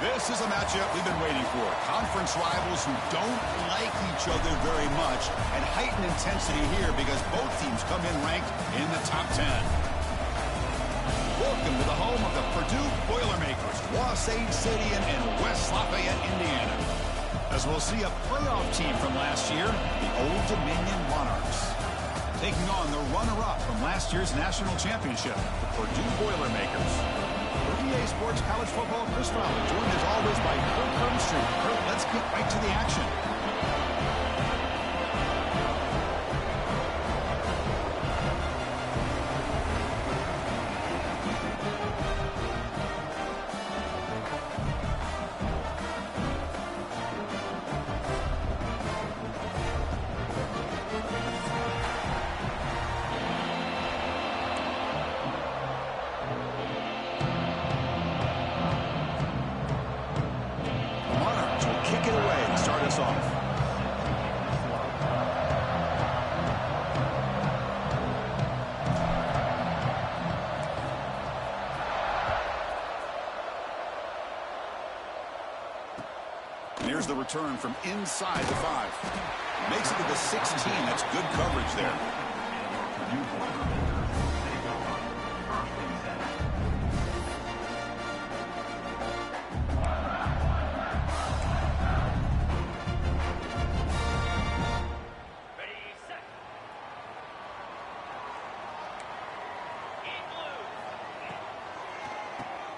This is a matchup we've been waiting for. Conference rivals who don't like each other very much, and heightened intensity here because both teams come in ranked in the top 10. Welcome to the home of the Purdue Boilermakers, Wasatch City in West Lafayette, Indiana. As we'll see a playoff team from last year, the Old Dominion Monarchs, taking on the runner-up from last year's national championship, the Purdue Boilermakers. For EA Sports College Football, Chris Fowler, joined as always by Kurt Hermstreet. Kurt, let's get right to the action. Here's the return from inside the 5. Makes it to the 16. That's good coverage there.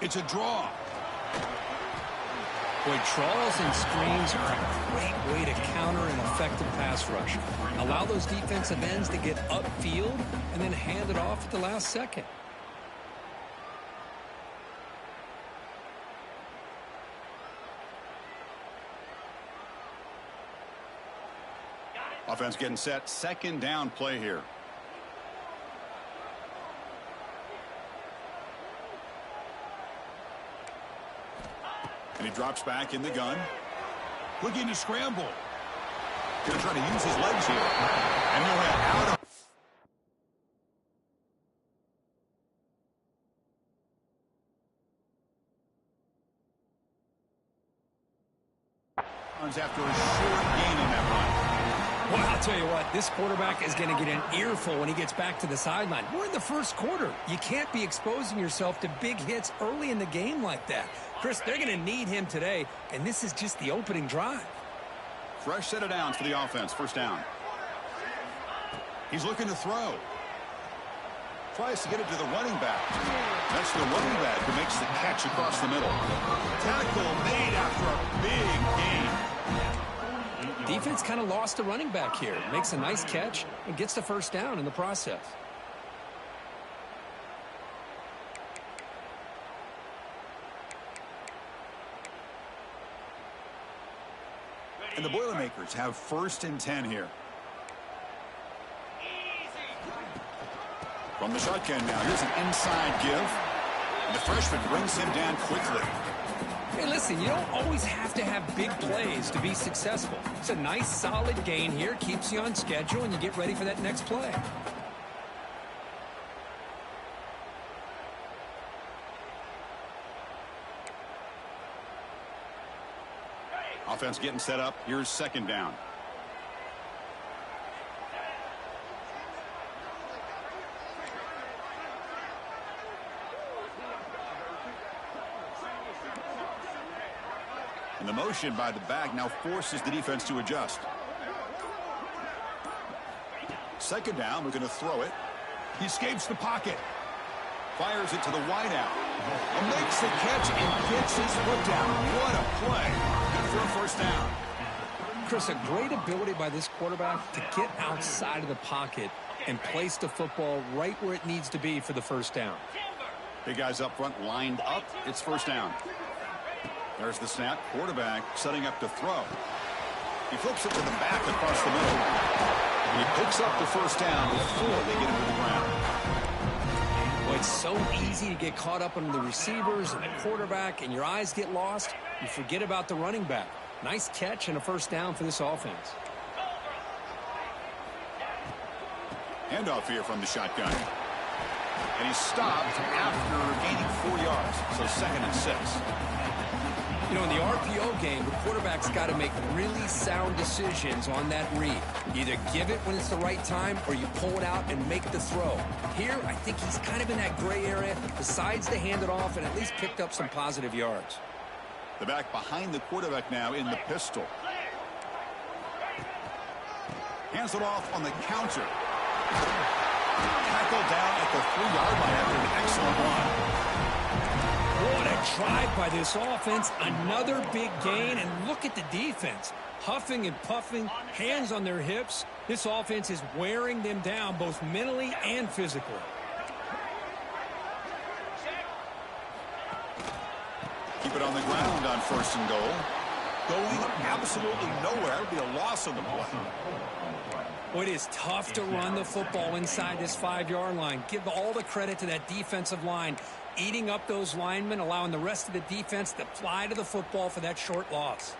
It's a draw. Boy, draws and screens are a great way to counter an effective pass rush. Allow those defensive ends to get upfield and then hand it off at the last second. Offense getting set. Second down play here. And he drops back in the gun. Looking to scramble. Going to try to use his legs here. And he'll head out of... after a short gain in that run. Well, I'll tell you what, this quarterback is going to get an earful when he gets back to the sideline. We're in the first quarter. You can't be exposing yourself to big hits early in the game like that. Chris, they're going to need him today, and this is just the opening drive. Fresh set of downs for the offense. First down. He's looking to throw. Tries to get it to the running back. That's the running back who makes the catch across the middle. Tackle made after a big gain. Defense kind of lost the running back here. Makes a nice catch and gets the first down in the process. And the Boilermakers have 1st and 10 here. From the shotgun now, here's an inside give. And the freshman brings him down quickly. Hey, listen, you don't always have to have big plays to be successful. It's a nice, solid gain here. Keeps you on schedule, and you get ready for that next play. Offense getting set up. Here's second down. And the motion by the back now forces the defense to adjust. Second down, we're going to throw it. He escapes the pocket. Fires it to the wideout. And makes the catch and gets his foot down. What a play. Good for a first down. Chris, a great ability by this quarterback to get outside of the pocket and place the football right where it needs to be for the first down. Big guys up front lined up. It's first down. There's the snap. Quarterback setting up to throw. He flips it to the back across the middle. And he picks up the first down before they get him to the ground. Well, it's so easy to get caught up on the receivers and the quarterback, and your eyes get lost. You forget about the running back. Nice catch and a first down for this offense. Handoff here from the shotgun. And he's stopped after gaining 4 yards. So 2nd and 6. You know, in the RPO game, the quarterback's got to make really sound decisions on that read. Either give it when it's the right time or you pull it out and make the throw. Here, I think he's kind of in that gray area, decides to hand it off and at least picked up some positive yards. The back behind the quarterback now in the pistol. Hands it off on the counter. Tackled down at the 3-yard line after an excellent run. What a drive by this offense. Another big gain, and look at the defense. Huffing and puffing, hands on their hips. This offense is wearing them down both mentally and physically. Keep it on the ground on 1st and goal. Going absolutely nowhere. It would be a loss on the play. Well, it is tough to run the football inside this 5-yard line. Give all the credit to that defensive line, eating up those linemen, allowing the rest of the defense to fly to the football for that short loss.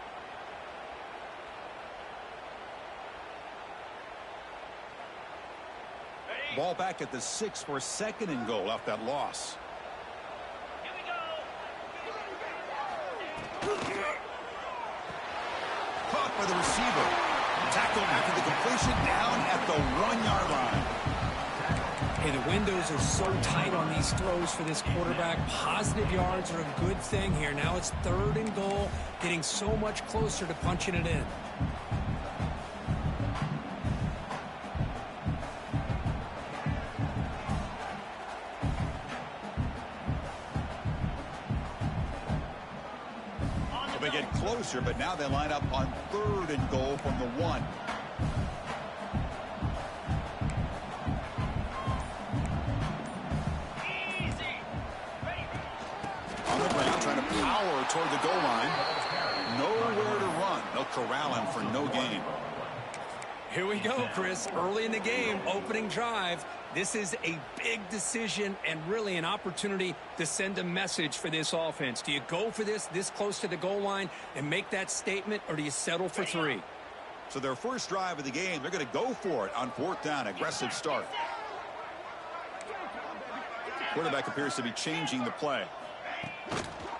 Ball back at the 6 for 2nd and goal off that loss. Caught by the receiver. Tackled after the completion down at the 1-yard line. Hey, the windows are so tight on these throws for this quarterback. Positive yards are a good thing here. Now it's 3rd and goal, getting so much closer to punching it in. They get closer, but now they line up on 3rd and goal from the 1. On the ground, trying to power toward the goal line. Nowhere to run. They'll corral him for no gain. Here we go, Chris. Early in the game, opening drive. This is a big decision and really an opportunity to send a message for this offense. Do you go for this close to the goal line and make that statement, or do you settle for 3? So their first drive of the game, they're going to go for it on 4th down. Aggressive start. Quarterback appears to be changing the play.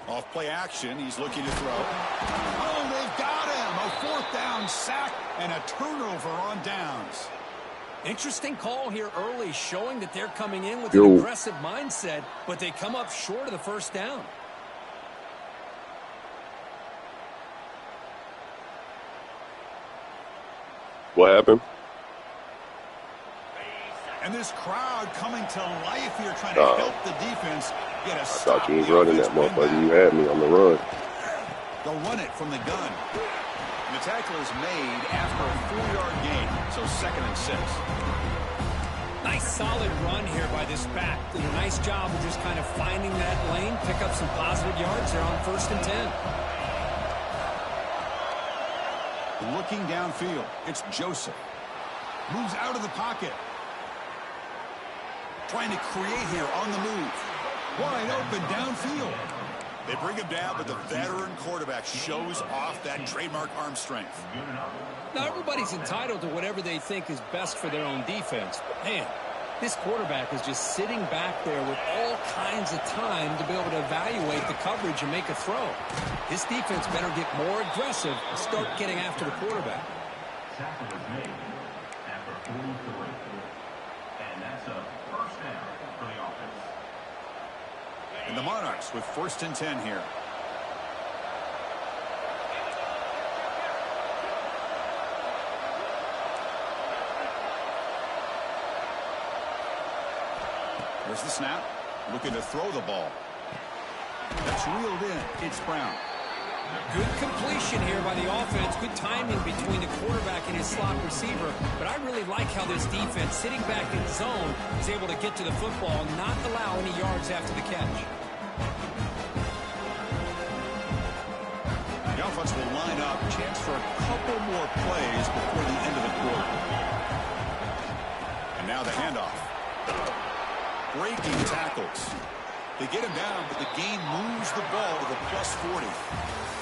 Off play action, he's looking to throw. Oh, they've got him. A 4th down sack and a turnover on downs. Interesting call here early, showing that they're coming in with an aggressive mindset, but they come up short of the 1st down. What happened? And this crowd coming to life here, trying to help the defense get a stop. I thought you was running that motherfucker. You had me on the run. They'll run it from the gun. The tackle is made after a 4-yard gain, so 2nd and 6. Nice solid run here by this back. Did a nice job of just kind of finding that lane, pick up some positive yards there on 1st and 10. Looking downfield, it's Joseph. Moves out of the pocket. Trying to create here on the move. Wide open downfield. They bring him down, but the veteran quarterback shows off that trademark arm strength. Now, everybody's entitled to whatever they think is best for their own defense. But, man, this quarterback is just sitting back there with all kinds of time to be able to evaluate the coverage and make a throw. This defense better get more aggressive and start getting after the quarterback. Tackle is made after 43. And that's a 1st down for the offense. And the Monarchs with 1st and 10 here. There's the snap. Looking to throw the ball. That's reeled in. It's Brown. Good completion here by the offense. Good timing between the quarterback and his slot receiver. But I really like how this defense, sitting back in zone, is able to get to the football and not allow any yards after the catch. The offense will line up. Chance for a couple more plays before the end of the quarter. And now the handoff. Breaking tackles. They get him down, but the game moves the ball to the +40.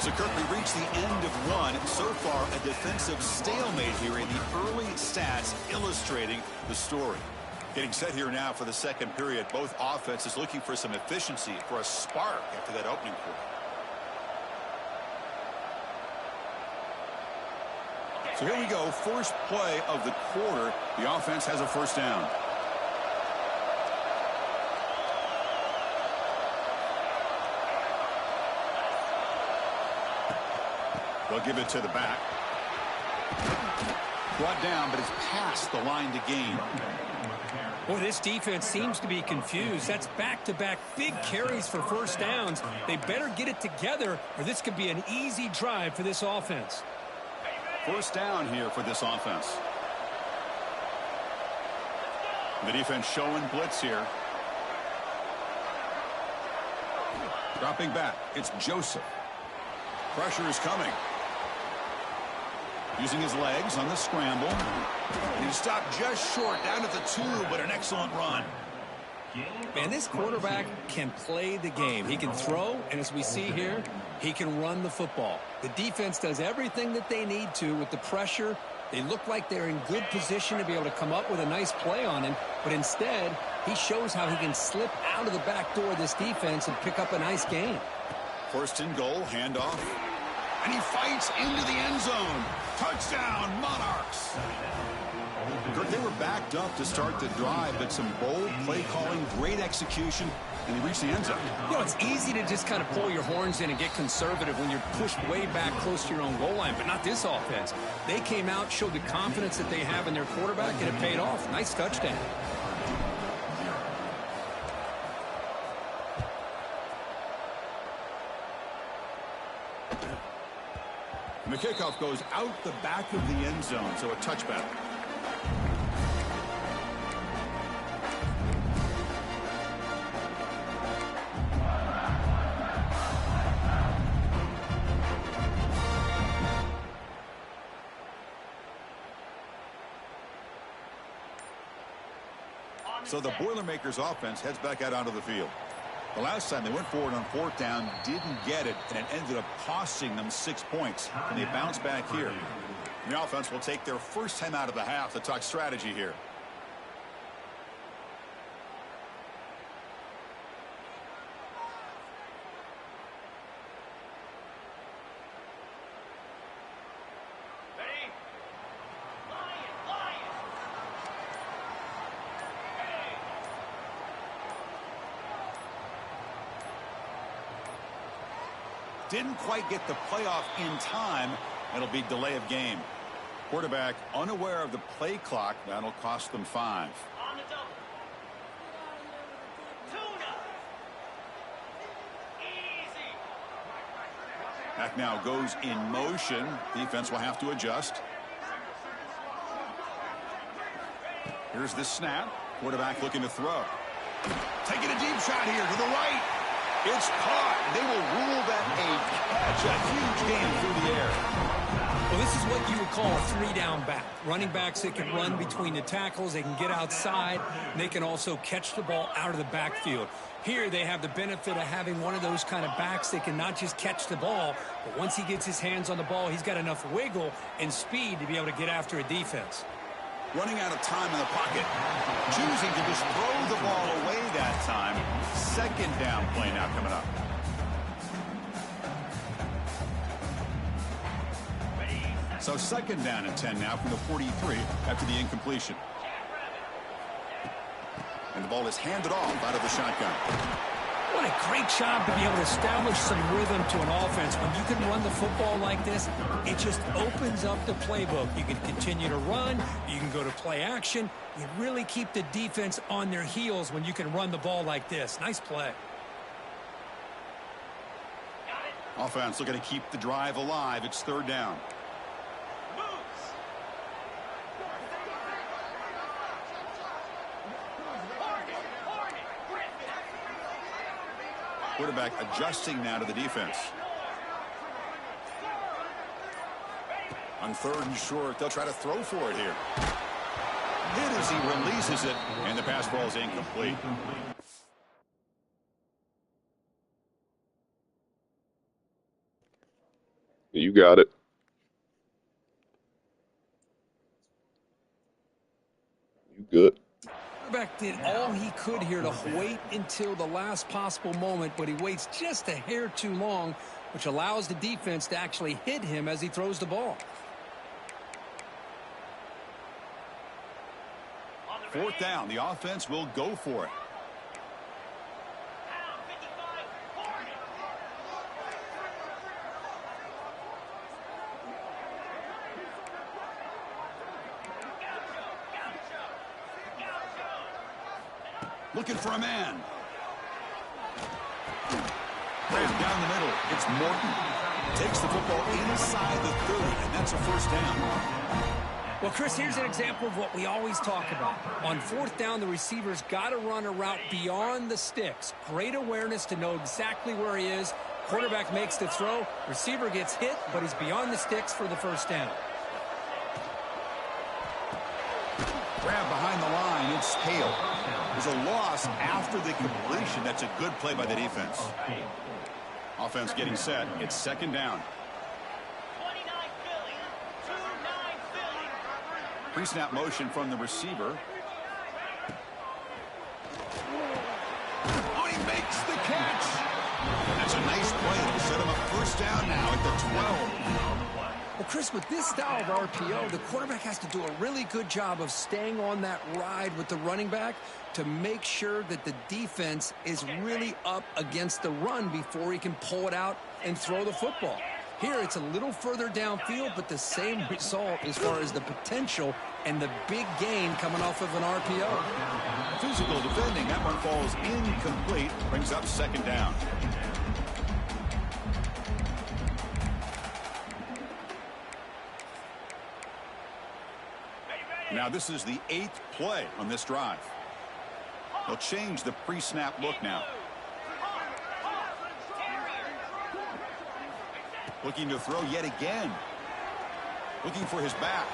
So, Kirk, we reach the end of one. So far, a defensive stalemate here in the early stats illustrating the story. Getting set here now for the 2nd period. Both offenses looking for some efficiency, for a spark after that opening quarter. So here we go, first play of the quarter. The offense has a first down. They'll give it to the back. Brought down, but it's past the line to gain. Boy, this defense seems to be confused. That's back-to-back big carries for first downs. They better get it together, or this could be an easy drive for this offense. First down here for this offense. The defense showing blitz here. Dropping back, it's Joseph. Pressure is coming. Using his legs on the scramble. He stopped just short, down at the 2, but an excellent run. Man, this quarterback can play the game. He can throw, and as we see here, he can run the football. The defense does everything that they need to with the pressure. They look like they're in good position to be able to come up with a nice play on him, but instead, he shows how he can slip out of the back door of this defense and pick up a nice gain. First and goal, handoff. And he fights into the end zone. Touchdown, Monarchs. Kirk, they were backed up to start the drive, but some bold play calling, great execution, and they reached the end zone. You know, it's easy to just kind of pull your horns in and get conservative when you're pushed way back close to your own goal line, but not this offense. They came out, showed the confidence that they have in their quarterback, and it paid off. Nice touchdown. And the kickoff goes out the back of the end zone, so a touchback. So the Boilermakers offense heads back out onto the field. The last time they went forward on fourth down, didn't get it, and it ended up costing them 6 points. And they bounce back here. The offense will take their first time out of the half to talk strategy here. Didn't quite get the playoff in time. It'll be delay of game. Quarterback unaware of the play clock. That'll cost them 5. On the double. Tuna. Easy. Back now goes in motion. Defense will have to adjust. Here's the snap. Quarterback looking to throw. Taking a deep shot here to the right. It's caught. They will rule that a catch. A huge gain through the air. Well, this is what you would call a 3-down back. Running backs, they can run between the tackles. They can get outside. And they can also catch the ball out of the backfield. Here, they have the benefit of having one of those kind of backs that can not just catch the ball, but once he gets his hands on the ball, he's got enough wiggle and speed to be able to get after a defense. Running out of time in the pocket. Choosing to just throw the ball away that time. Second down play now coming up. So second down and 10 now from the 43 after the incompletion. And the ball is handed off out of the shotgun. What a great job to be able to establish some rhythm to an offense. When you can run the football like this, it just opens up the playbook. You can continue to run. You can go to play action. You really keep the defense on their heels when you can run the ball like this. Nice play. Offense looking to keep the drive alive. It's third down. Quarterback adjusting now to the defense. On third and short, they'll try to throw for it here. Hit as he releases it, and the pass ball is incomplete. You got it. You good. Quarterback did all he could here to wait until the last possible moment, but he waits just a hair too long, which allows the defense to actually hit him as he throws the ball. 4th down. The offense will go for it. Looking for a man. Ran down the middle. It's Morton. Takes the football inside the 30, and that's a 1st down. Well, Chris, here's an example of what we always talk about. On 4th down, the receiver's got to run a route beyond the sticks. Great awareness to know exactly where he is. Quarterback makes the throw. Receiver gets hit, but he's beyond the sticks for the 1st down. Grab behind the line. It's Hale. There's a loss after the completion. That's a good play by the defense. Offense getting set. It's 2nd down. Pre-snap motion from the receiver. Oh, he makes the catch. That's a nice play. It'll set him up 1st down now at the 12. Well, Chris, with this style of RPO, the quarterback has to do a really good job of staying on that ride with the running back to make sure that the defense is really up against the run before he can pull it out and throw the football. Here, it's a little further downfield, but the same result as far as the potential and the big gain coming off of an RPO. Physical defending. That one falls incomplete. Brings up 2nd down. Now this is the 8th play on this drive. They'll change the pre-snap look now. Looking to throw yet again. Looking for his back.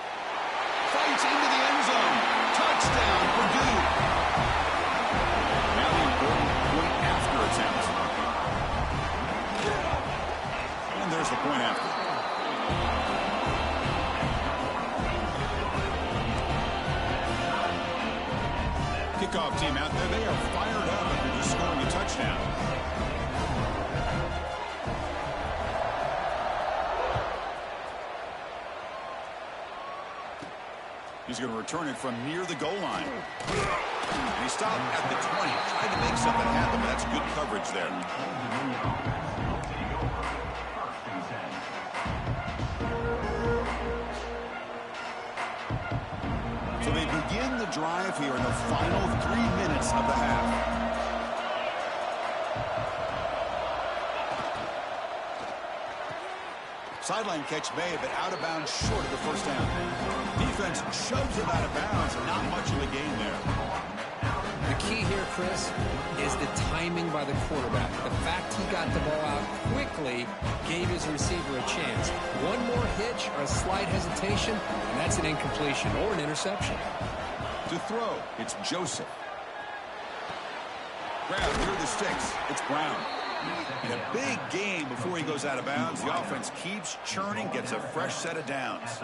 Fights into the end zone. Touchdown, Purdue. Now the important point after attempt. And there's the point after. Kickoff team out there. They are fired up after just scoring a touchdown. He's going to return it from near the goal line. And he stopped at the 20, trying to make something happen, but that's good coverage there. So they begin the drive here in the final 3 minutes of the half. Sideline catch made, but out of bounds short of the 1st down. Defense shoves it out of bounds. Not much of a gain there. The key here, Chris, is the timing by the quarterback. The fact he got the ball out quickly gave his receiver a chance. One more hitch or a slight hesitation, and that's an incompletion or an interception. To throw, it's Joseph. Grab near the sticks. It's Brown. And a big gain before he goes out of bounds. The offense keeps churning, gets a fresh set of downs.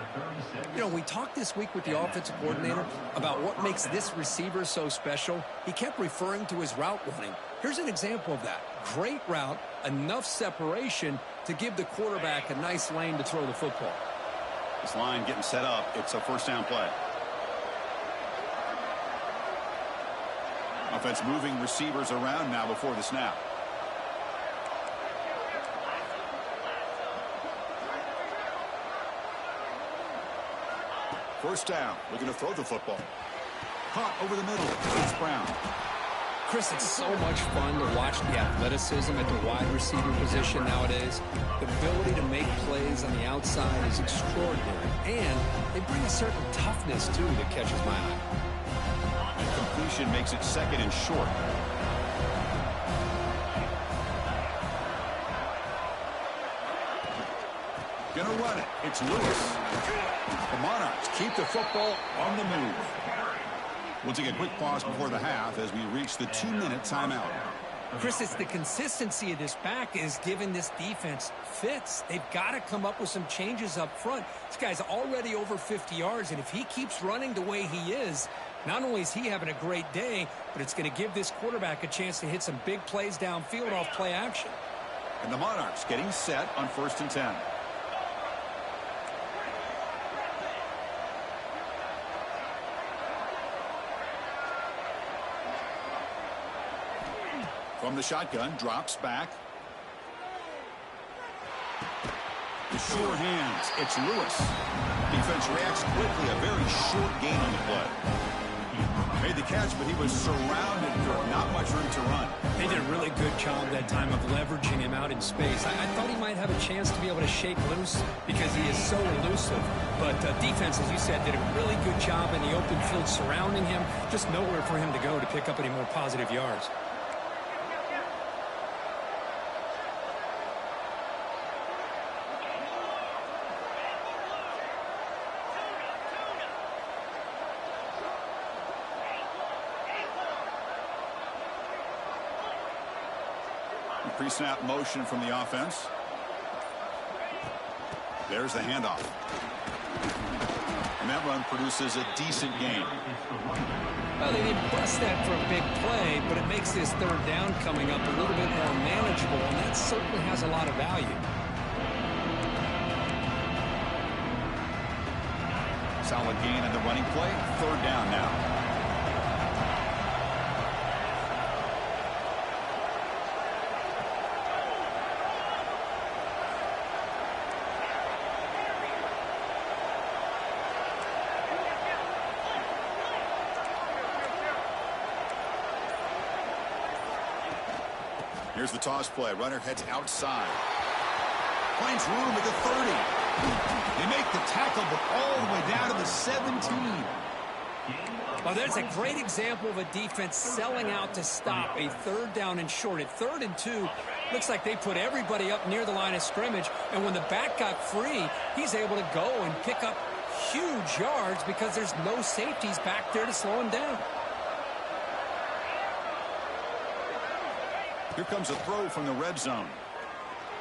You know, we talked this week with the offensive coordinator about what makes this receiver so special. He kept referring to his route running. Here's an example of that. Great route, enough separation to give the quarterback a nice lane to throw the football. This line getting set up. It's a 1st down play. Offense moving receivers around now before the snap. First down, looking to throw the football. Caught over the middle. It's Brown. Chris, it's so much fun to watch the athleticism at the wide receiver position nowadays. The ability to make plays on the outside is extraordinary. And they bring a certain toughness, too, that catches my eye. And completion makes it 2nd and short. Gonna run it. It's Lewis. The Monarchs keep the football on the move. We'll take a quick pause before the half as we reach the 2-minute timeout. Chris, it's the consistency of this back is giving this defense fits. They've got to come up with some changes up front. This guy's already over 50 yards, and if he keeps running the way he is, not only is he having a great day, but it's going to give this quarterback a chance to hit some big plays downfield off play action. And the Monarchs getting set on 1st and 10. From the shotgun, drops back. The sure hands. It's Lewis. Defense reacts quickly. A very short gain on the play. Made the catch, but he was surrounded for not much room to run. They did a really good job that time of leveraging him out in space. I thought he might have a chance to be able to shake loose because he is so elusive. But defense, as you said, did a really good job in the open field surrounding him. Just nowhere for him to go to pick up any more positive yards. Pre-snap motion from the offense. There's the handoff. And that run produces a decent gain. Well, they didn't bust that for a big play, but it makes this third down coming up a little bit more manageable, and that certainly has a lot of value. Solid gain in the running play. Third down now. Here's the toss play. Runner heads outside. Finds room at the 30. They make the tackle, but all the way down to the 17. Well, there's a great example of a defense selling out to stop a third down and short. At 3rd and 2, looks like they put everybody up near the line of scrimmage, and when the back got free, he's able to go and pick up huge yards because there's no safeties back there to slow him down. Here comes a throw from the red zone.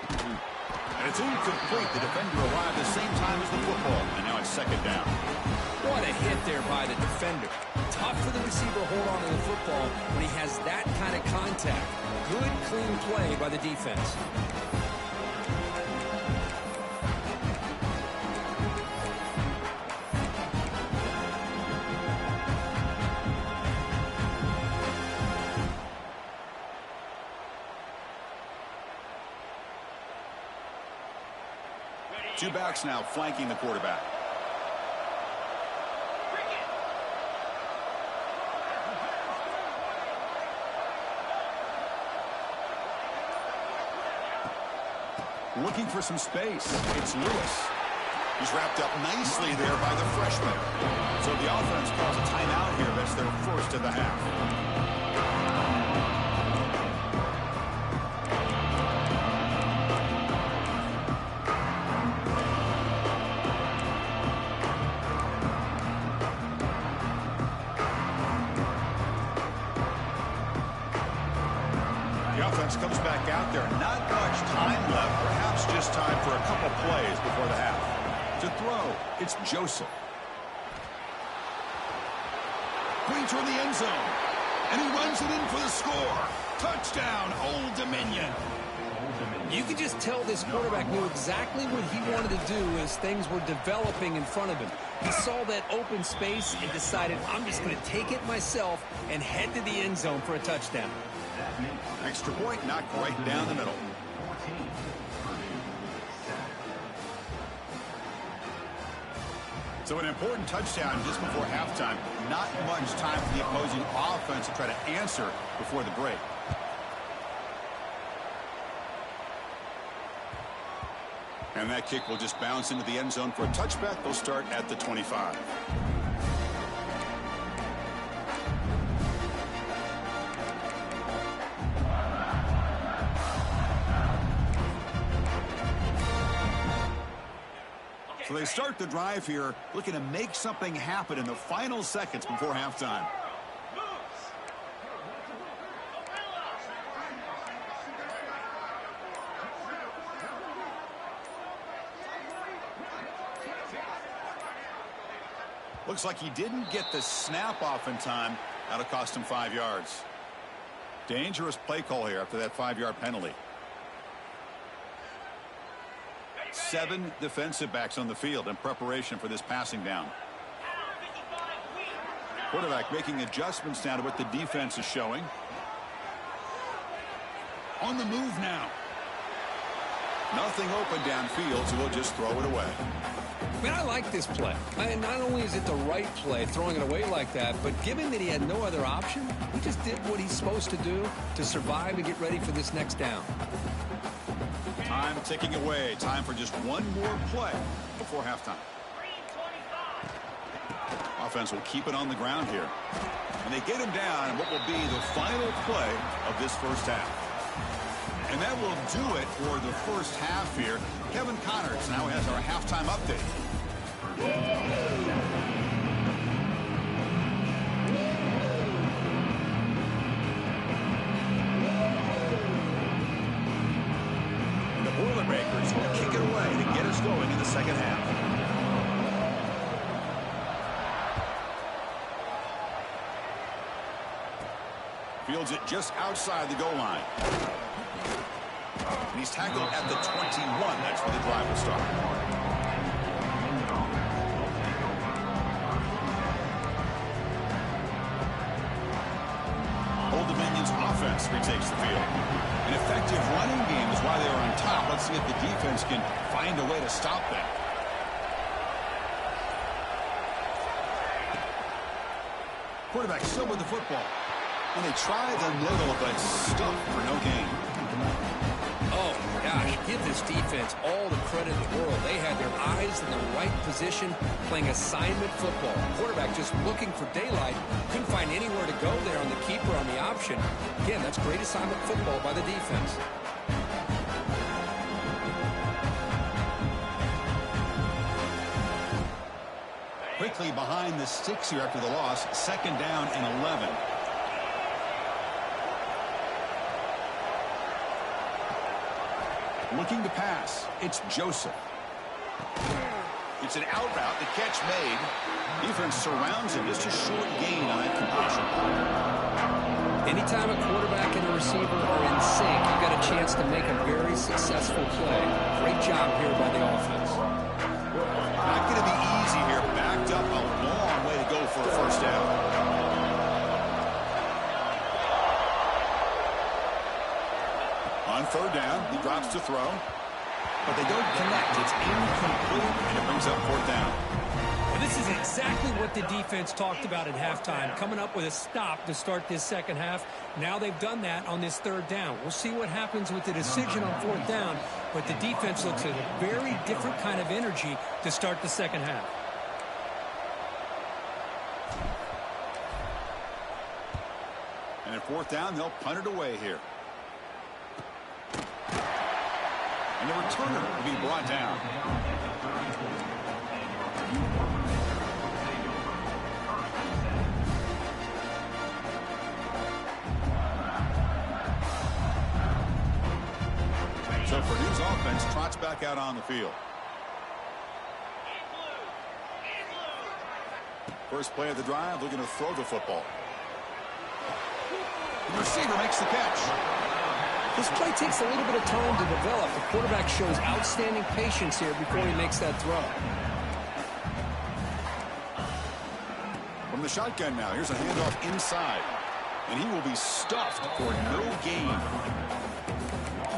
And it's incomplete. The defender arrived at the same time as the football. And now it's 2nd down. What a hit there by the defender. Tough for the receiver to hold on to the football when he has that kind of contact. Good, clean play by the defense. Two backs now flanking the quarterback. Looking for some space. It's Lewis. He's wrapped up nicely there by the freshman. So the offense calls a timeout here. That's their first of the half. Comes back out there. Not much time left. Perhaps just time for a couple plays before the half. To throw, it's Joseph. Going toward the end zone. And he runs it in for the score. Touchdown, Old Dominion. You could just tell this quarterback knew exactly what he wanted to do as things were developing in front of him. He saw that open space and decided, I'm just going to take it myself and head to the end zone for a touchdown. Extra point knocked right down the middle. So an important touchdown just before halftime. Not much time for the opposing offense to try to answer before the break. And that kick will just bounce into the end zone for a touchback. They'll start at the 25. So they start the drive here, looking to make something happen in the final seconds before halftime. Looks like he didn't get the snap off in time. That'll cost him 5 yards. Dangerous play call here after that 5-yard penalty. 7 defensive backs on the field in preparation for this passing down. Quarterback making adjustments now to what the defense is showing. On the move now. Nothing open downfield, so he'll just throw it away. Man, I like this play. And not only is it the right play, throwing it away like that, but given that he had no other option, he just did what he's supposed to do to survive and get ready for this next down. Time ticking away. Time for just one more play before halftime. Offense will keep it on the ground here. And they get him down in what will be the final play of this first half. And that will do it for the first half here. Kevin Connors now has our halftime update. And the Boilermakers will kick it away to get us going in the second half. Fields it just outside the goal line. And he's tackled at the 21. That's where the drive will start. Old Dominion's offense retakes the field. An effective running game is why they are on top. Let's see if the defense can find a way to stop that. Quarterback still with the football. And they try the middle, but stuck for no gain. Oh, gosh, give this defense all the credit in the world. They had their eyes in the right position, playing assignment football. Quarterback just looking for daylight. Couldn't find anywhere to go there on the keeper on the option. Again, that's great assignment football by the defense. Quickly behind the sticks here after the loss. Second down and 11. Looking to pass. It's Joseph. It's an out route. The catch made. Defense surrounds him. Just a short gain on that completion. Anytime a quarterback and a receiver are in sync, you've got a chance to make a very successful play. Great job here by the offense. Not going to be easy here. Backed up a long way to go for a first down. On third down, he drops to throw. But they don't connect. It's incomplete, and it brings up fourth down. Well, this is exactly what the defense talked about at halftime, coming up with a stop to start this second half. Now they've done that on this third down. We'll see what happens with the decision on fourth down, but the defense looks at a very different kind of energy to start the second half. And at fourth down, they'll punt it away here. And the returner will be brought down. So Purdue's offense trots back out on the field. First play of the drive, looking to throw the football. The receiver makes the catch. This play takes a little bit of time to develop. The quarterback shows outstanding patience here before he makes that throw. From the shotgun now, here's a handoff inside. And he will be stuffed for no gain.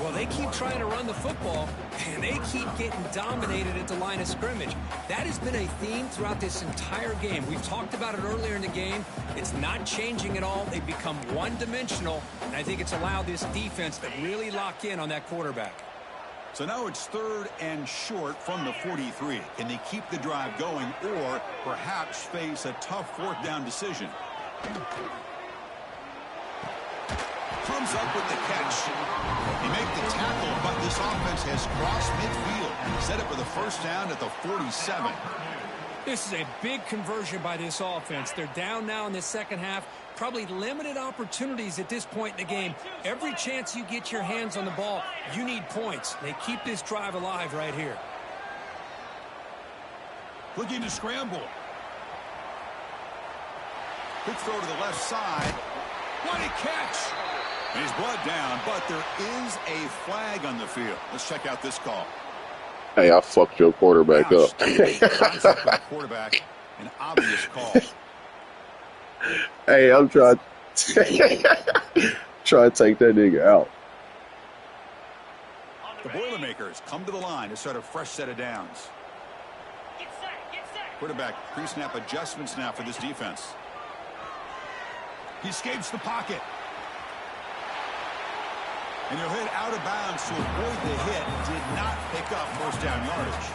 Well, they keep trying to run the football, and they keep getting dominated at the line of scrimmage. That has been a theme throughout this entire game. We've talked about it earlier in the game. It's not changing at all. They've become one-dimensional, and I think it's allowed this defense to really lock in on that quarterback. So now it's third and short from the 43. Can they keep the drive going or perhaps face a tough fourth down decision? Comes up with the catch. He make the tackle, but this offense has crossed midfield. Set up for the first down at the 47. This is a big conversion by this offense. They're down now in the second half. Probably limited opportunities at this point in the game. Every chance you get your hands on the ball, you need points. They keep this drive alive right here. Looking to scramble. Quick throw to the left side. What a catch! And he's brought down, but there is a flag on the field. Let's check out this call. Hey, I fucked your quarterback up. Contact by the quarterback, an obvious call. Hey, I'm trying to take that nigga out. The Boilermakers come to the line to start a fresh set of downs. Quarterback pre-snap adjustments now for this defense. He escapes the pocket. And he'll hit out of bounds to avoid the hit. Did not pick up first down yardage.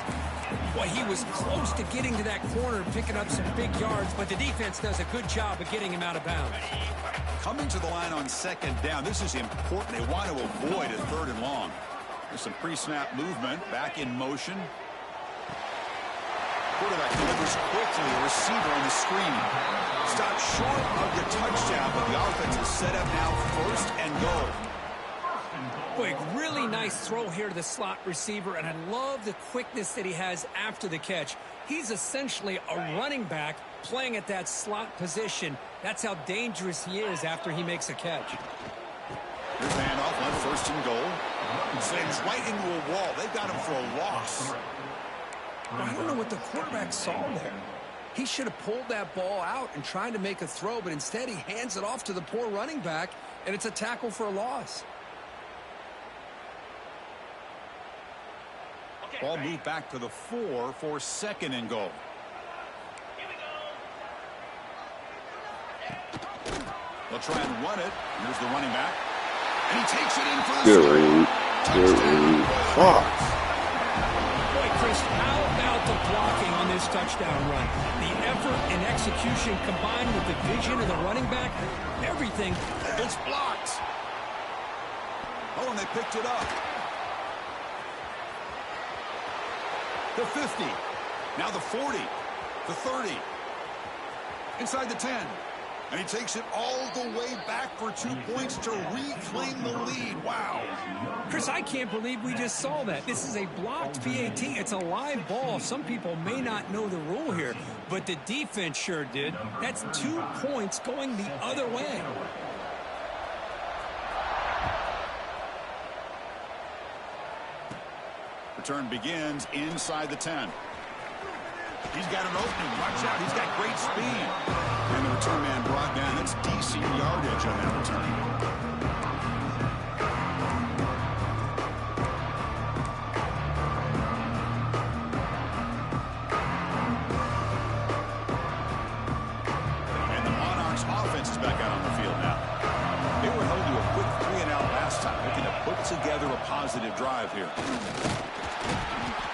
Boy, he was close to getting to that corner, picking up some big yards, but the defense does a good job of getting him out of bounds. Coming to the line on second down. This is important. They want to avoid a third and long. There's some pre-snap movement. Back in motion. Quarterback delivers quickly. A receiver on the screen. Stopped short of the touchdown, but the offense is set up now first and goal. Boy, really nice throw here to the slot receiver, and I love the quickness that he has after the catch. He's essentially a running back playing at that slot position. That's how dangerous he is after he makes a catch. Here's the handoff on first and goal. Slams right into a wall. They've got him for a loss. I don't know what the quarterback saw there. He should have pulled that ball out and tried to make a throw, but instead he hands it off to the poor running back, and it's a tackle for a loss. Ball moved back to the 4 for second and goal. They'll try and run it. Here's the running back. And he takes it in for the Good read. Good read. Fuck. Boy, Chris, how about the blocking on this touchdown run? The effort and execution combined with the vision of the running back, everything. It's blocked. Oh, and they picked it up. The 50. Now the 40. The 30. Inside the 10. And he takes it all the way back for 2 points to reclaim the lead. Wow. Chris, I can't believe we just saw that. This is a blocked PAT. It's a live ball. Some people may not know the rule here, but the defense sure did. That's 2 points going the other way. Return begins inside the 10. He's got an opening. Watch out. He's got great speed. And the return man brought down. That's decent yardage on that return. And the Monarchs offense is back out on the field now. They were held to a quick 3-and-out last time, looking to put together a positive drive here.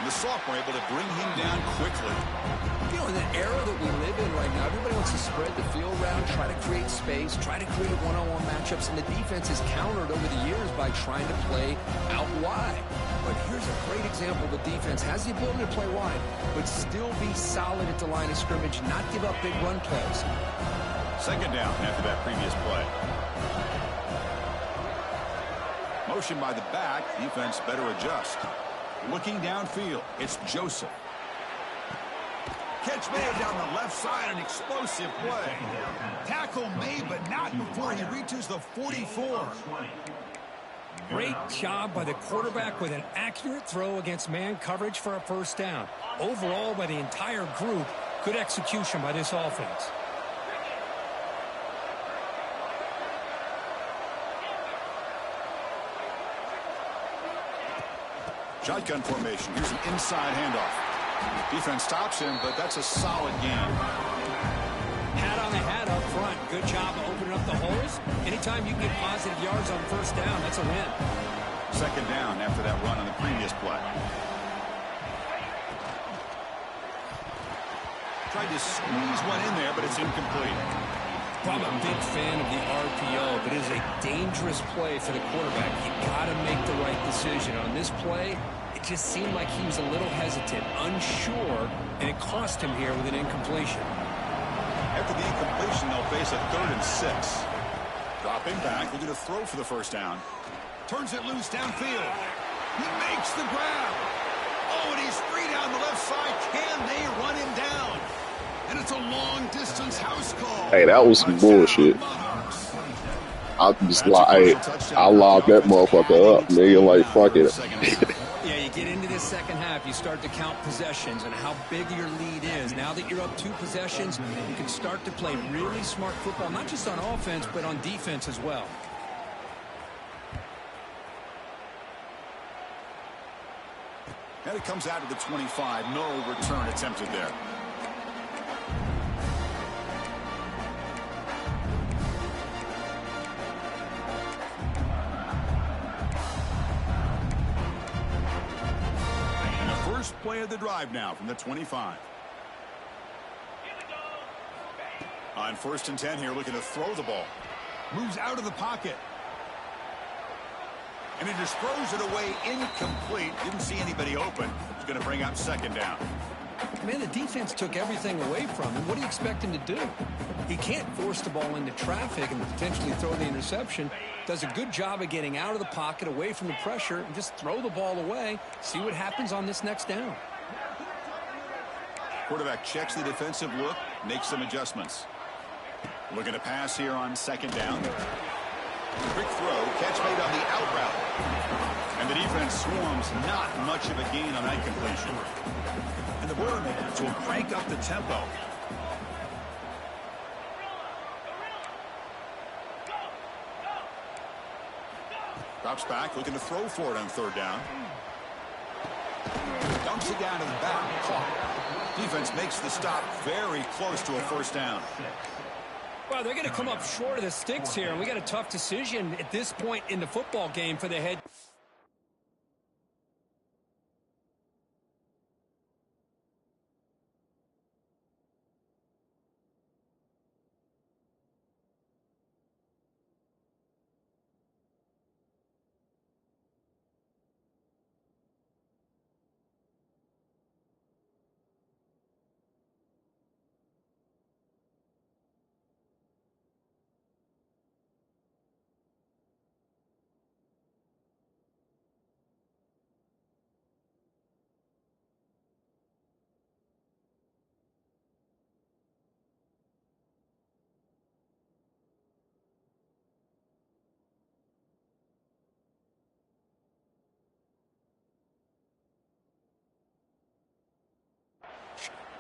The sophomore able to bring him down quickly. You know, in the era that we live in right now, everybody wants to spread the field around, try to create space, try to create one-on-one matchups, and the defense is countered over the years by trying to play out wide. But here's a great example. The defense has the ability to play wide, but still be solid at the line of scrimmage, not give up big run plays. Second down after that previous play. Motion by the back. Defense better adjust. Looking downfield, it's Joseph. Catch made down the left side, an explosive play. Tackle made, but not before he reaches the 44. Great job by the quarterback with an accurate throw against man coverage for a first down. Overall, by the entire group, good execution by this offense. Shotgun formation. Here's an inside handoff. Defense stops him, but that's a solid gain. Hat on the hat up front. Good job of opening up the holes. Anytime you can get positive yards on first down, that's a win. Second down after that run on the previous play. Tried to squeeze one in there, but it's incomplete. I'm a big fan of the RPO, but it is a dangerous play for the quarterback. You got to make the right decision. On this play, it just seemed like he was a little hesitant, unsure, and it cost him here with an incompletion. After the incompletion, they'll face a 3rd and 6. Dropping back, looking to throw for the first down. Turns it loose downfield. He makes the grab. Oh, and he's free down the left side. Can they run him down? And it's a long-distance house call. Hey, that was some bullshit. I just I lobbed that motherfucker up, nigga. Like, fuck it. Yeah, you get into this second half, you start to count possessions and how big your lead is. Now that you're up 2 possessions, you can start to play really smart football, not just on offense, but on defense as well. And it comes out to the 25. No return attempted there. And the first play of the drive now from the 25. On 1st and 10 here, looking to throw the ball. Moves out of the pocket. And he just throws it away incomplete. Didn't see anybody open. He's going to bring up 2nd down. Man, the defense took everything away from him. What do you expect him to do? He can't force the ball into traffic and potentially throw the interception. Does a good job of getting out of the pocket, away from the pressure, and just throw the ball away. See what happens on this next down. Quarterback checks the defensive look, makes some adjustments. Looking to pass here on 2nd down. Quick throw, catch made on the out route. And the defense swarms, not much of a gain on that completion. And the Boilermakers will crank up the tempo. Drops back, looking to throw for it on 3rd down. Dumps it down to the back. Caught. Defense makes the stop very close to a 1st down. Well, they're going to come up short of the sticks here, and we got a tough decision at this point in the football game for the head.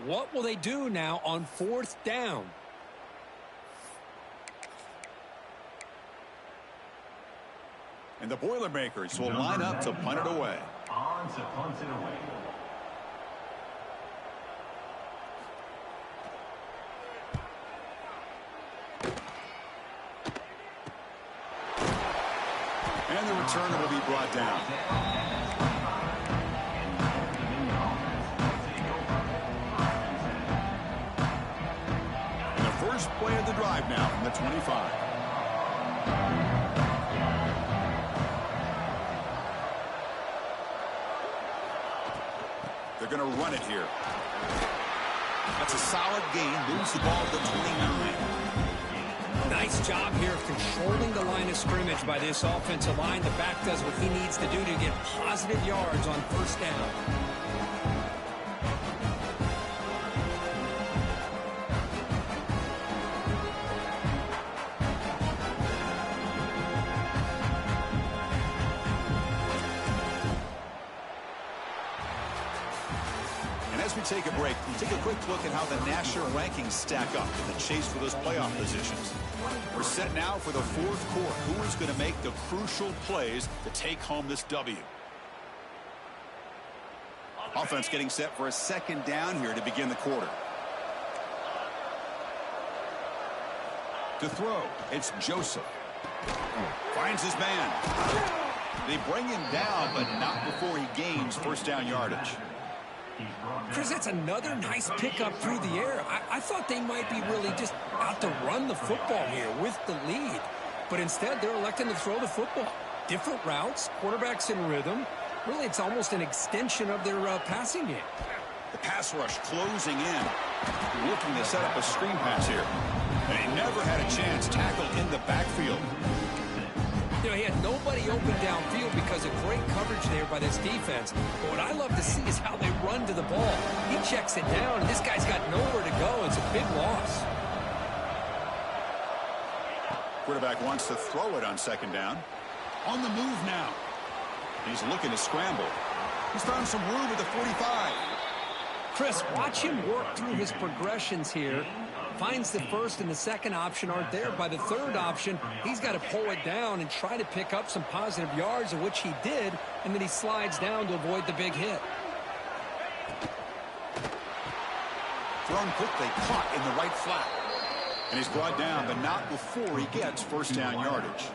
What will they do now on 4th down? And the Boilermakers will line up to punt it away. On to punt it away. And the return will be brought down. First play of the drive now from the 25. They're going to run it here. That's a solid gain. Moves the ball to the 29. Nice job here of controlling the line of scrimmage by this offensive line. The back does what he needs to do to get positive yards on 1st down. As we take a break, we'll take a quick look at how the national rankings stack up in the chase for those playoff positions. We're set now for the 4th quarter. Who is going to make the crucial plays to take home this W? Offense getting set for a 2nd down here to begin the quarter. To throw, it's Joseph. Finds his man. They bring him down, but not before he gains 1st down yardage. Chris, that's another nice pickup through the air. I thought they might be really just out to run the football here with the lead. But instead, they're electing to throw the football. Different routes, quarterbacks in rhythm. Really, it's almost an extension of their passing game. The pass rush closing in. Looking to set up a screen pass here. And he never had a chance. Tackled in the backfield. You know, he had nobody open downfield because of great coverage there by this defense. But what I love to see is how they run to the ball. He checks it down, and this guy's got nowhere to go. It's a big loss. Quarterback wants to throw it on 2nd down. On the move now. He's looking to scramble. He's found some room at the 45. Chris, watch him work through his progressions here. Finds the 1st and the 2nd option aren't there. By the 3rd option, he's got to pull it down and try to pick up some positive yards, of which he did, and then he slides down to avoid the big hit. Thrown quickly, caught in the right flat. And he's brought down, but not before he gets first down yardage.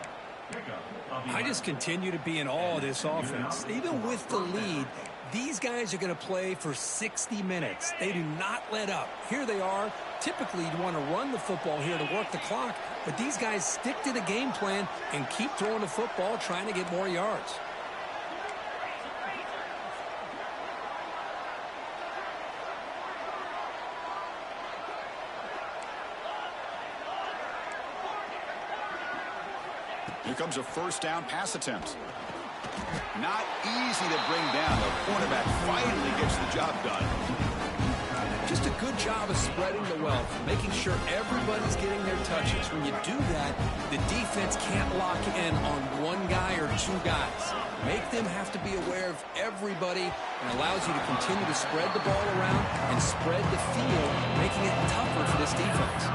I just continue to be in awe of this offense. Even with the lead, these guys are going to play for 60 minutes. They do not let up. Here they are. Typically, you want to run the football here to work the clock, but these guys stick to the game plan and keep throwing the football, trying to get more yards. Here comes a first down pass attempt. Not easy to bring down. The cornerback finally gets the job done. Just a good job of spreading the wealth, making sure everybody's getting their touches. When you do that, the defense can't lock in on one guy or two guys. Make them have to be aware of everybody, and allows you to continue to spread the ball around and spread the field, making it tougher for this defense.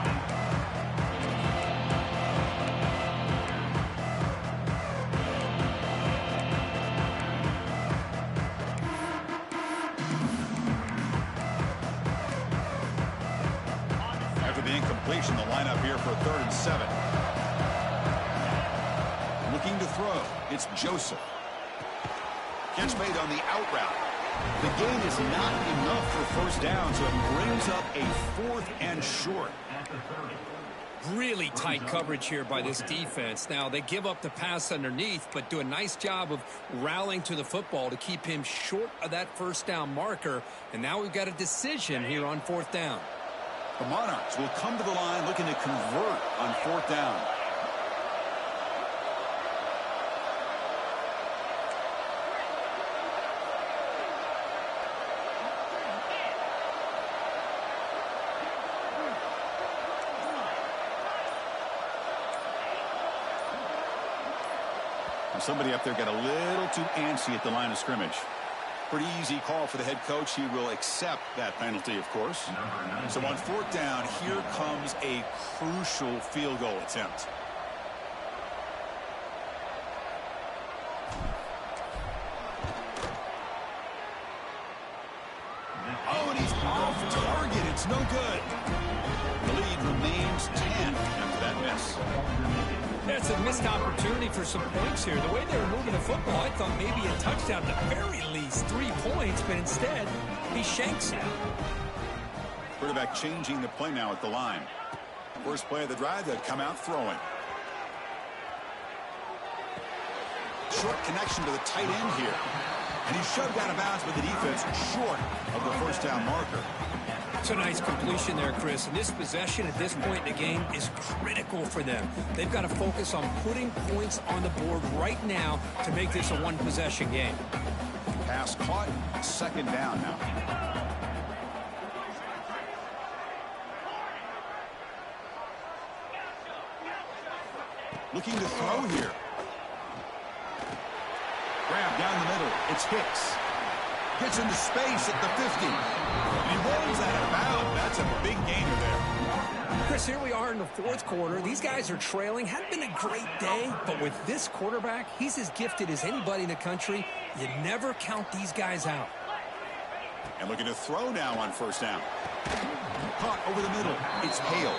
Incompletion, the lineup here for 3rd and 7. Looking to throw. It's Joseph. Catch made on the out route. The gain is not enough for first down, so it brings up a 4th and short. Really tight coverage here by this defense. Now, they give up the pass underneath, but do a nice job of rallying to the football to keep him short of that first down marker. And now we've got a decision here on 4th down. The Monarchs will come to the line looking to convert on 4th down. Somebody up there got a little too antsy at the line of scrimmage. Pretty easy call for the head coach. He will accept that penalty, of course. So on 4th down, here comes a crucial field goal attempt. Oh, and he's off target. It's no good. The lead remains 10 after that miss. That's a missed opportunity for some points here. The way they were moving the football, I thought maybe a touchdown, at the very least 3 points, but instead, he shanks it. Quarterback changing the play now at the line. First play of the drive, they come out throwing. Short connection to the tight end here. And he's shoved out of bounds with the defense short of the first down marker. It's a nice completion there, Chris. And this possession at this point in the game is critical for them. They've got to focus on putting points on the board right now to make this a one-possession game. Pass caught, 2nd down now. Looking to throw here. Grab down the middle. It's Hicks. Gets into space at the 50. And he rolls that out of bounds. That's a big gainer there. Chris, here we are in the 4th quarter. These guys are trailing. Hadn't been a great day, but with this quarterback, he's as gifted as anybody in the country. You never count these guys out. And looking to throw now on 1st down. Caught over the middle. It's Hale.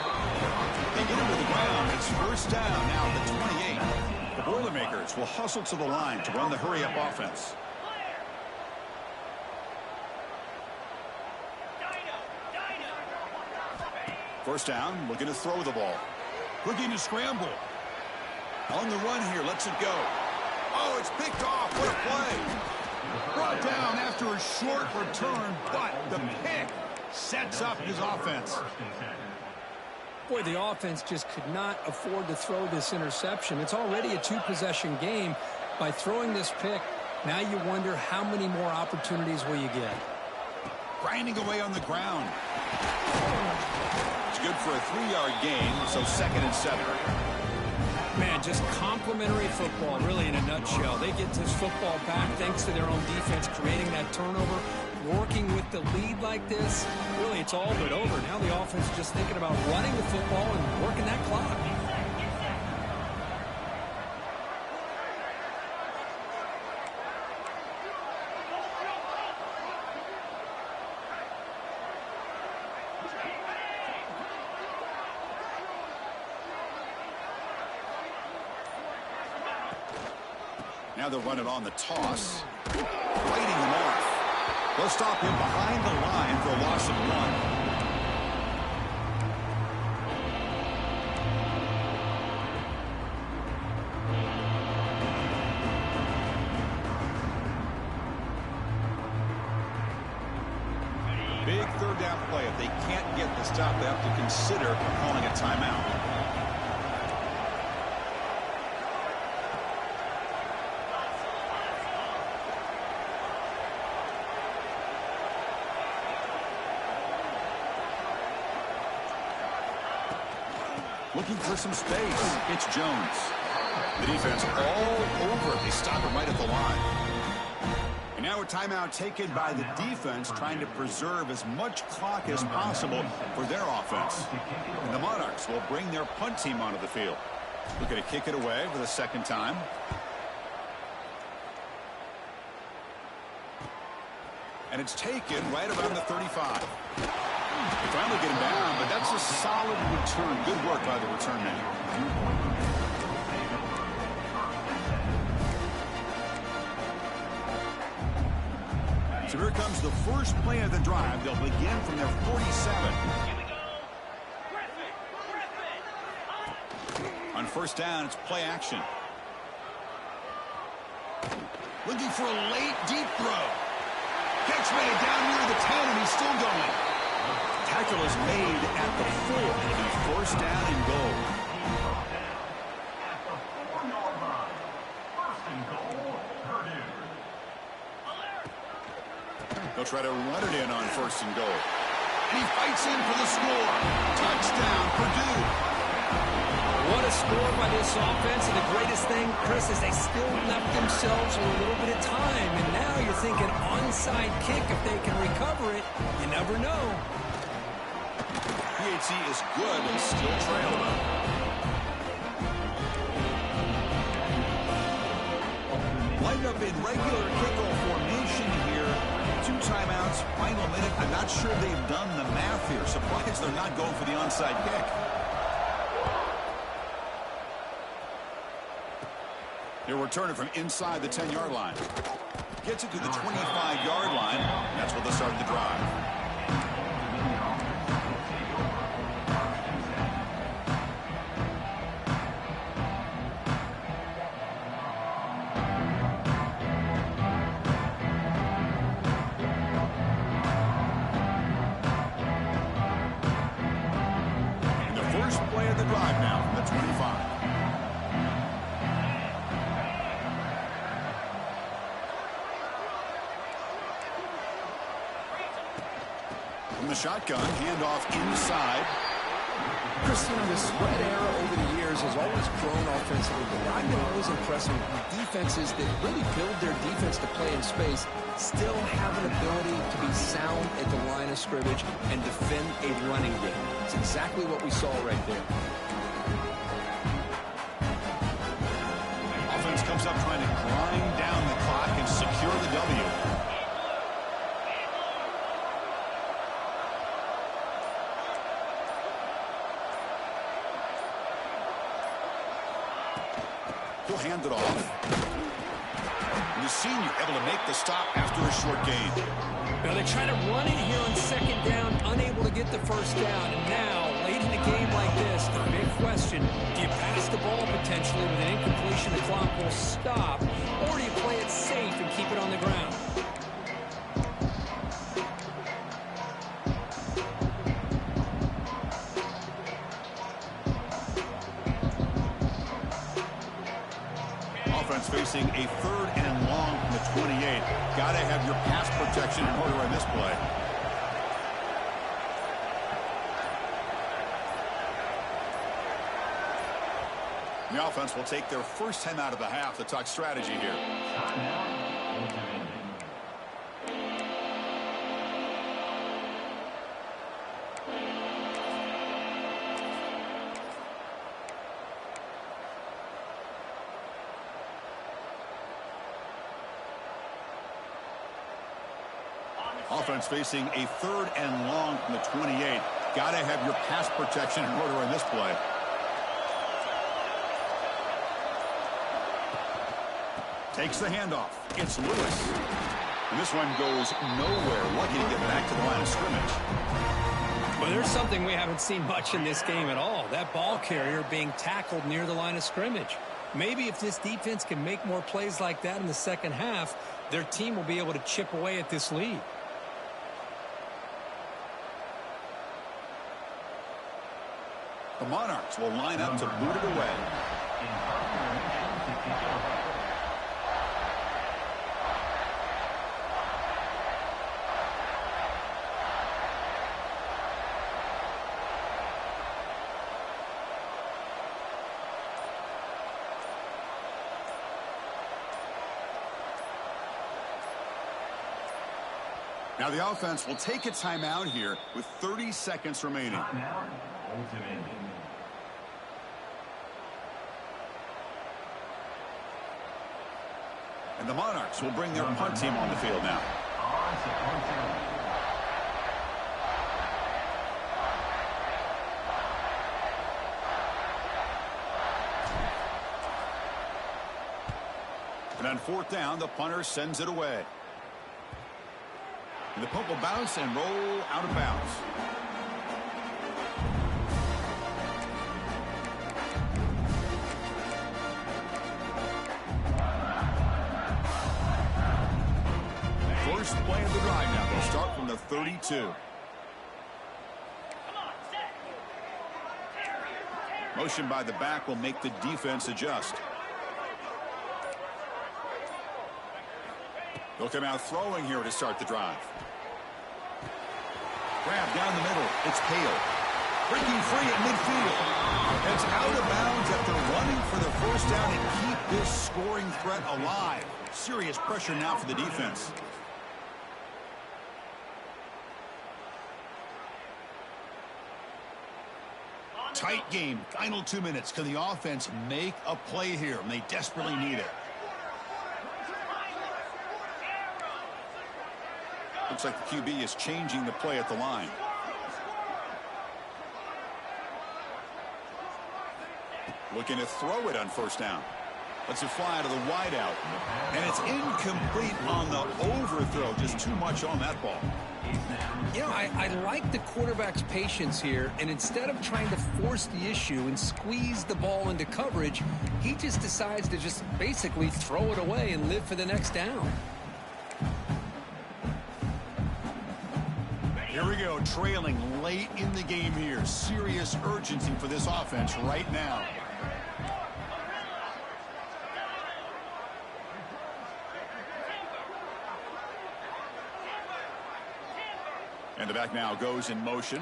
They get him to the ground. It's 1st down now at the 28. The Boilermakers will hustle to the line to run the hurry-up offense. First down, looking to throw the ball. Looking to scramble. On the run here, lets it go. Oh, it's picked off. What a play. Brought down after a short return, but the pick sets up his offense. Boy, the offense just could not afford to throw this interception. It's already a 2-possession game. By throwing this pick, now you wonder how many more opportunities will you get. Grinding away on the ground. It's good for a 3-yard gain, so 2nd and 7. Man, just complimentary football, really, in a nutshell. They get this football back thanks to their own defense, creating that turnover, working with the lead like this. Really, it's all but over. Now the offense is just thinking about running the football and working that clock. Now they'll run it on the toss. Fighting them off. They'll stop him behind the line for a loss of 1. Big third down play. If they can't get the stop, they have to consider calling a timeout. Looking for some space. It's Jones. The defense all over it. They stop him right at the line. And now a timeout taken by the defense, trying to preserve as much clock as possible for their offense. And the Monarchs will bring their punt team onto the field. Looking to kick it away for the second time. And it's taken right around the 35. They finally get him down, but that's a solid return. Good work by the return man. So here comes the first play of the drive. They'll begin from their 47. On first down, it's play action. Looking for a late deep throw. Gets made down near the 10, and he's still going. Tackle is made at the 4. It'll be first down and goal. They'll try to run it in on first and goal. And he fights in for the score. Touchdown, Purdue. What a score by this offense. And the greatest thing, Chris, is they still left themselves a little bit of time. And now you're thinking onside kick. If they can recover it, you never know. PAT is good and still trailing. Lined up in regular kickoff formation here. 2 timeouts, final minute. I'm not sure they've done the math here. Surprised they're not going for the onside kick. He'll return it from inside the 10-yard line. Gets it to the 25-yard line. That's where they'll start the drive. The shotgun, handoff inside. Chris, the spread era over the years has always grown offensively, but I've been always impressed with defenses that really build their defense to play in space, still have an ability to be sound at the line of scrimmage and defend a running game. It's exactly what we saw right there. Offense comes up trying to grind down the clock and secure the W. He'll hand it off. And the senior able to make the stop after a short gain. Now they try to run it here on second down, unable to get the first down. And now, late in a game like this, the big question, do you pass the ball potentially with an incompletion, the clock will stop, or do you play it safe and keep it on the ground? Facing a third and long from the 28. Got to have your pass protection in order on this play. The offense will take their first time out of the half to talk strategy here. Offense facing a third and long from the 28. Got to have your pass protection in order in this play. Takes the handoff. It's Lewis. And this one goes nowhere. Lucky to get back to the line of scrimmage. Well, there's something we haven't seen much in this game at all. That ball carrier being tackled near the line of scrimmage. Maybe if this defense can make more plays like that in the second half, their team will be able to chip away at this lead. The Monarchs will line up to boot it away. Now the offense will take a timeout here with 30 seconds remaining. Now, Old Dominion. And the Monarchs will bring their punt team on the field now. And on fourth down, the punter sends it away. And the punt will bounce and roll out of bounds. First play of the drive now. They'll start from the 32. Motion by the back will make the defense adjust. They'll come out throwing here to start the drive. Grab down the middle. It's Hale. Breaking free at midfield. It's out of bounds after running for the first down and keep this scoring threat alive. Serious pressure now for the defense. Tight game. Final 2 minutes. Can the offense make a play here? And they desperately need it. Looks like the QB is changing the play at the line. Looking to throw it on first down. Lets it fly to the wideout. And it's incomplete on the overthrow. Just too much on that ball. You know, I like the quarterback's patience here, and instead of trying to force the issue and squeeze the ball into coverage, he just decides to just basically throw it away and live for the next down. Here we go, trailing late in the game here. Serious urgency for this offense right now. And the back now goes in motion.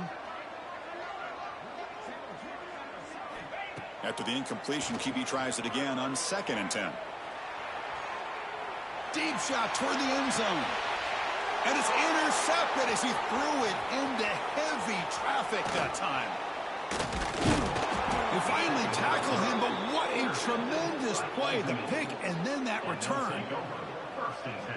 After the incompletion, QB tries it again on 2nd and 10. Deep shot toward the end zone. And it's intercepted as he threw it into heavy traffic that time. They finally tackled him, but what a tremendous play. The pick and then that return.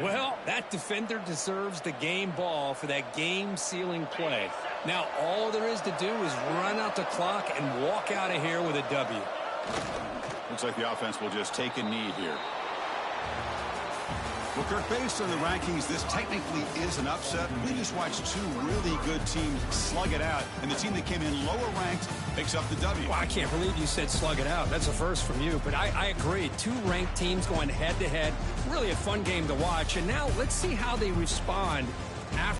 Well, that defender deserves the game ball for that game-sealing play. Now, all there is to do is run out the clock and walk out of here with a W. Looks like the offense will just take a knee here. Well, Kirk, based on the rankings, this technically is an upset. We just watched two really good teams slug it out, and the team that came in lower ranked picks up the W. Well, I can't believe you said slug it out. That's a first from you, but I agree. Two ranked teams going head-to-head. Really a fun game to watch, and now let's see how they respond after.